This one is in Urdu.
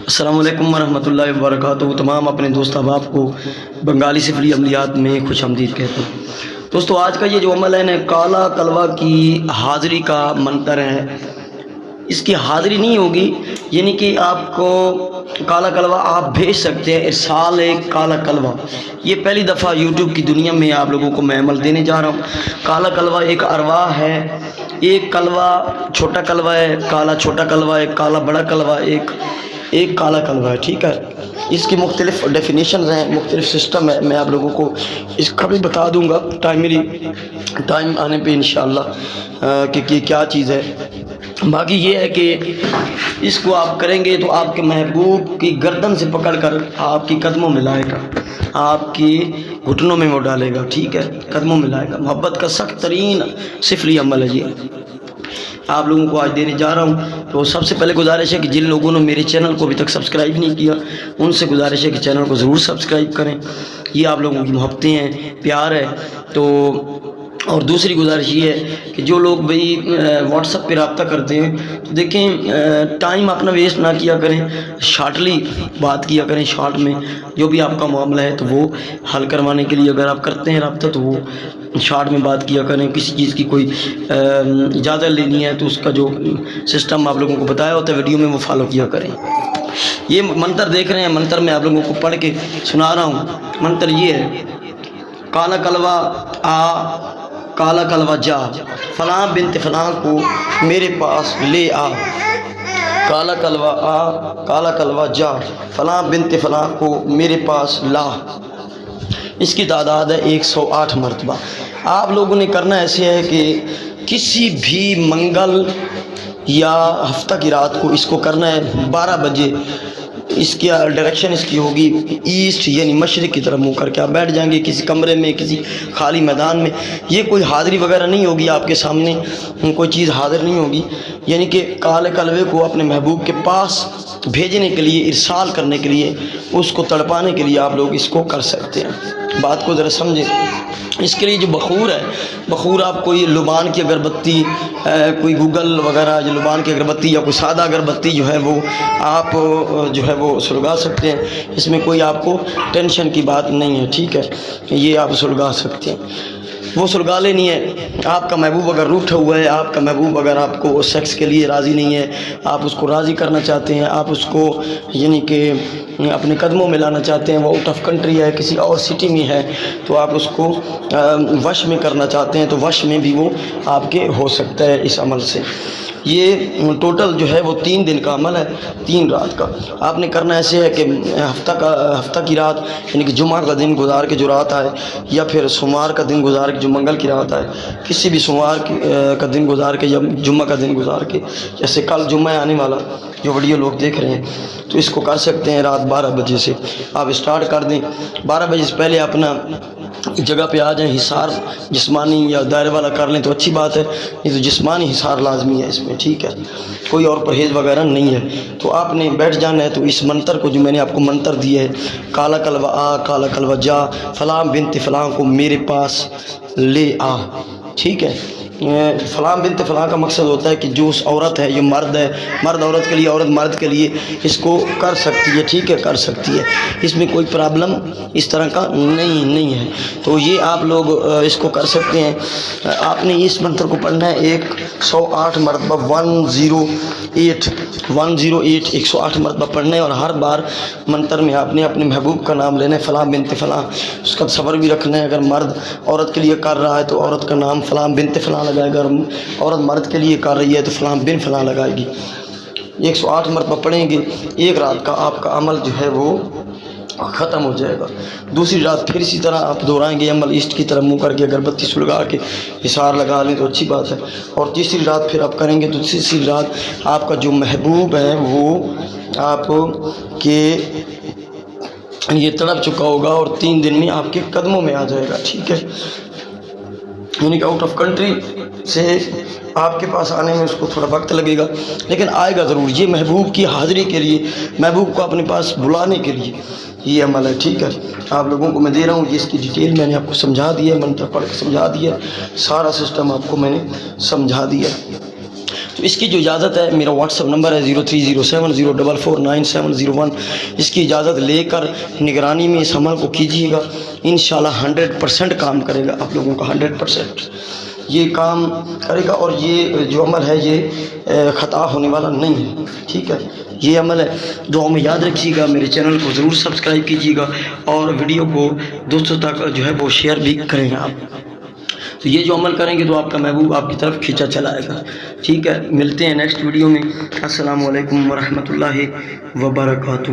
السلام علیکم ورحمۃ اللہ وبرکاتہ۔ تمام اپنے دوست احباب کو بنگالی سفری عملیات میں خوش آمدید کہتے ہیں۔ دوستو آج کا یہ جو عمل ہے نا، کالا کلوہ کی حاضری کا منتر ہے۔ اس کی حاضری نہیں ہوگی، یعنی کہ آپ کو کالا کلوہ آپ بھیج سکتے ہیں، ارسال ایک کالا کلوہ۔ یہ پہلی دفعہ یوٹیوب کی دنیا میں آپ لوگوں کو میں عمل دینے جا رہا ہوں۔ کالا کلوہ ایک ارواح ہے، ایک کلوہ چھوٹا کلوہ ہے، کالا چھوٹا کلوہ ہے، کالا بڑا کلوہ، ایک کالا کلوہ ہے، ٹھیک ہے۔ اس کی مختلف ڈیفینیشنز ہیں، مختلف سسٹم ہے، میں آپ لوگوں کو اس کا بھی بتا دوں گا ٹائم آنے پہ انشاءاللہ کہ کیا چیز ہے۔ باقی یہ ہے کہ اس کو آپ کریں گے تو آپ کے محبوب کی گردن سے پکڑ کر آپ کی قدموں میں لائے گا، آپ کی گھٹنوں میں وہ ڈالے گا، ٹھیک ہے، قدموں میں لائے گا۔ محبت کا سخت ترین سفلی عمل ہے یہ، آپ لوگوں کو آج دینے جا رہا ہوں۔ تو سب سے پہلے گزارش ہے کہ جن لوگوں نے میرے چینل کو ابھی تک سبسکرائب نہیں کیا، ان سے گزارش ہے کہ چینل کو ضرور سبسکرائب کریں۔ یہ آپ لوگوں کی محبتیں ہیں، پیار ہے۔ تو اور دوسری گزارش یہ ہے کہ جو لوگ بھئی واٹس ایپ پہ رابطہ کرتے ہیں تو دیکھیں ٹائم اپنا ویسٹ نہ کیا کریں، شارٹلی بات کیا کریں، شارٹ میں جو بھی آپ کا معاملہ ہے تو وہ حل کروانے کے لیے اگر آپ کرتے ہیں رابطہ تو وہ شارٹ میں بات کیا کریں۔ کسی چیز کی کوئی اجازت لینی ہے تو اس کا جو سسٹم آپ لوگوں کو بتایا ہوتا ہے ویڈیو میں وہ فالو کیا کریں۔ یہ منتر دیکھ رہے ہیں، منتر میں آپ لوگوں کو پڑھ کے سنا رہا ہوں۔ منتر یہ ہے، کالا کلوہ آ کالا کلوہ جا، فلاں بنت فلاں کو میرے پاس لے آ۔ کالا کلوہ آ کالا کلوہ جا، فلاں بنت فلاں کو میرے پاس لا۔ اس کی تعداد ہے 108 مرتبہ۔ آپ لوگوں نے کرنا ایسے ہے کہ کسی بھی منگل یا ہفتہ کی رات کو اس کو کرنا ہے 12 بجے۔ اس کی ڈائریکشن اس کی ہوگی ایسٹ، یعنی مشرق کی طرف منہ کر کے آپ بیٹھ جائیں گے کسی کمرے میں، کسی خالی میدان میں۔ یہ کوئی حاضری وغیرہ نہیں ہوگی، آپ کے سامنے کوئی چیز حاضر نہیں ہوگی، یعنی کہ کالے کلوے کو اپنے محبوب کے پاس بھیجنے کے لیے، ارسال کرنے کے لیے، اس کو تڑپانے کے لیے آپ لوگ اس کو کر سکتے ہیں۔ بات کو ذرا سمجھیں۔ اس کے لیے جو بخور ہے، بخور آپ کوئی لبان کی اگربتی، کوئی گوگل وغیرہ جو لبان کی اگربتی یا کوئی سادہ اگربتی جو ہے وہ آپ جو ہے وہ سلگا سکتے ہیں۔ اس میں کوئی آپ کو ٹینشن کی بات نہیں ہے، ٹھیک ہے، یہ آپ سلگا سکتے ہیں، وہ سلگا لینی ہے۔ آپ کا محبوب اگر روٹھا ہوا ہے، آپ کا محبوب اگر آپ کو سیکس کے لیے راضی نہیں ہے، آپ اس کو راضی کرنا چاہتے ہیں، آپ اس کو یعنی کہ اپنے قدموں میں لانا چاہتے ہیں، وہ آؤٹ آف کنٹری ہے، کسی اور سٹی میں ہے، تو آپ اس کو وش میں کرنا چاہتے ہیں تو وش میں بھی وہ آپ کے ہو سکتا ہے اس عمل سے۔ یہ ٹوٹل جو ہے وہ 3 دن کا عمل ہے، 3 رات کا۔ آپ نے کرنا ایسے ہے کہ ہفتہ کی رات، یعنی کہ جمعہ کا دن گزار کے جو رات آئے، یا پھر سوموار کا دن گزار کے جو منگل کی رات آئے، کسی بھی سوموار کا دن گزار کے یا جمعہ کا دن گزار کے، جیسے کل جمعہ آنے والا جو ویڈیو لوگ دیکھ رہے ہیں تو اس کو کر سکتے ہیں رات 12 بجے سے آپ اسٹارٹ کر دیں۔ 12 بجے سے پہلے اپنا جگہ پہ آ جائیں، حصار جسمانی یا دائرے والا کر لیں تو اچھی بات ہے، یہ تو جسمانی حصار لازمی ہے اس میں، ٹھیک ہے، کوئی اور پرہیز وغیرہ نہیں ہے۔ تو آپ نے بیٹھ جانا ہے۔ تو اس منتر کو جو میں نے آپ کو منتر دیا ہے، کالا کلوہ آ کالا کلوہ جا، فلاں بنت فلاں کو میرے پاس لے آ، ٹھیک ہے۔ فلاں بنت فلاں کا مقصد ہوتا ہے کہ جو اس عورت ہے، جو مرد ہے، مرد عورت کے لیے، عورت مرد کے لیے اس کو کر سکتی ہے، ٹھیک ہے، کر سکتی ہے، اس میں کوئی پرابلم اس طرح کا نہیں ہے۔ تو یہ آپ لوگ اس کو کر سکتے ہیں۔ آپ نے اس منتر کو پڑھنا ہے 108 مرتبہ، 108 108 مرتبہ پڑھنا ہے، اور ہر بار منتر میں آپ نے اپنے محبوب کا نام لینا ہے، فلاں بنت فلاں، اس کا تصور بھی رکھنا ہے۔ اگر مرد عورت کے لیے کر رہا ہے تو عورت کا نام فلاں بنت فلاں لگائے گا، اور عورت مرد کے لیے کر رہی ہے تو فلاں بن فلاں لگائے گی۔ 108 مرتبہ پڑھیں گے، 1 رات کا آپ کا عمل جو ہے وہ ختم ہو جائے گا۔ دوسری رات پھر اسی طرح آپ دہرائیں گے عمل، ایسٹ کی طرف منہ کر کے اگربتی سلگا کے حصار لگا لیں تو اچھی بات ہے۔ اور تیسری رات پھر آپ کریں گے تو تیسری رات آپ کا جو محبوب ہے وہ آپ کے یہ تڑپ چکا ہوگا اور 3 دن میں آپ کے قدموں میں آ جائے گا، ٹھیک ہے، یعنی کہ آؤٹ آف کنٹری سے آپ کے پاس آنے میں اس کو تھوڑا وقت لگے گا، لیکن آئے گا ضرور۔ یہ محبوب کی حاضری کے لیے، محبوب کو اپنے پاس بلانے کے لیے یہ عمل ہے، ٹھیک ہے۔ آپ لوگوں کو میں دے رہا ہوں، اس کی ڈیٹیل میں نے آپ کو سمجھا دی ہے، منتر پڑھ کے سمجھا دیا، سارا سسٹم آپ کو میں نے سمجھا دیا۔ تو اس کی جو اجازت ہے، میرا واٹس اپ نمبر ہے 0307044971، اس کی اجازت لے کر نگرانی میں اس عمل کو کیجیے گا، انشاءاللہ 100% کام کرے گا، آپ لوگوں کا 100% یہ کام کرے گا، اور یہ جو عمل ہے یہ خطا ہونے والا نہیں ہے، ٹھیک ہے؟ یہ عمل ہے، دعاؤں میں یاد رکھیے گا، میرے چینل کو ضرور سبسکرائب کیجیے گا، اور ویڈیو کو دوستوں تک جو ہے وہ شیئر بھی کریں گے آپ۔ تو یہ جو عمل کریں گے تو آپ کا محبوب آپ کی طرف کھینچا چلا آئے گا، ٹھیک ہے؟ ملتے ہیں نیکسٹ ویڈیو میں۔ السلام علیکم ورحمۃ اللہ وبرکاتہ۔